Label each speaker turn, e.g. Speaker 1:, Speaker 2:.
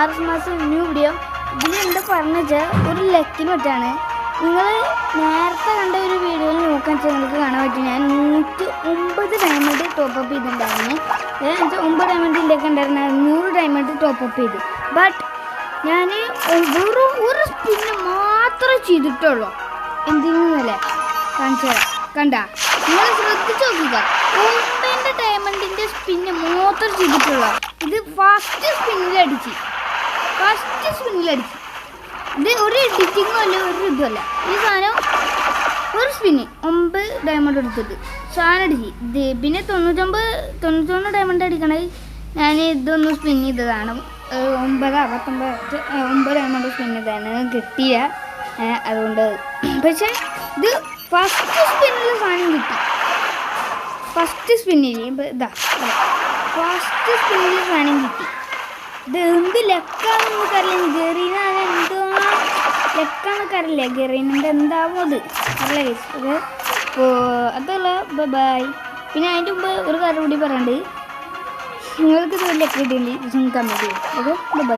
Speaker 1: 6 മാസം new video. ഇതിലെന്താ പറഞ്ഞു വെച്ചാൽ ഒരു ലക്കിന് പറ്റാണ്. നിങ്ങൾ നേരത്തെ കണ്ട ഒരു വീഡിയോയിൽ നോക്കാൻ വെച്ചാൽ നിങ്ങൾക്ക് കാണാൻ പറ്റും. ഞാൻ 109 ഡയമണ്ട് ടോപ്പപ്പ് ചെയ്തിട്ടുണ്ടായിരുന്നു. 9 ഡയമണ്ടിൻ്റെയൊക്കെ ഉണ്ടായിരുന്നു, 100 ഡയമണ്ട് ടോപ്പപ്പ് ചെയ്ത്. ബട്ട് ഞാൻ വെറും ഒരു സ്പിന്ന് മാത്രമേ ചെയ്തിട്ടുള്ളൂ. എന്തിനല്ലേ കാണിച്ചു തരാം. കണ്ട, നിങ്ങൾ ശ്രദ്ധിച്ച് നോക്കുക. 9 ഡയമണ്ടിൻ്റെ സ്പിന്ന് മാത്രം ചെയ്തിട്ടുള്ളൂ. ഇത് ഫസ്റ്റ് സ്പിന്നിലടിച്ച് ഇത് ഒരു എഡിറ്റിങ്ങും അല്ല, ഒരു ഇതുമല്ല. ഈ സാധനം ഒരു സ്പിന്ന് 9 ഡയമണ്ട് എടുത്തിട്ട് സാധനം അടിച്ച് ഇത്. പിന്നെ 91 ഡയമണ്ട് അടിക്കണത് ഞാൻ ഇതൊന്ന് സ്പിൻ ചെയ്തതാണ്. 9 ഡയമണ്ട് സ്പിൻ ചെയ്തതാണ്, കിട്ടിയ അതുകൊണ്ട്. പക്ഷേ ഇത് ഫസ്റ്റ് സ്പിന്നിൽ സാധനം കിട്ടി. ഫസ്റ്റ് സ്പിന്നിൽ സാധനം കിട്ടി. ഇത് എന്ത് ലക്കാണെന്നൊക്കെ അറിയില്ല. ഗെറീനാണ് എന്തോ ലക്കാന്നൊക്കെ അറിയില്ല. ഗെറീനിൻ്റെ എന്താവോ അത് അറിയില്ല. അപ്പോൾ അതല്ല, ബൈ. പിന്നെ അതിൻ്റെ മുമ്പ് ഒരു കാര്യം കൂടി പറയാണ്ട്, നിങ്ങൾക്ക് ഇത് ലക്ക് കിട്ടിയില്ലെങ്കിൽ കമൻറ്റ് ചെയ്യും. അത് ബൈ.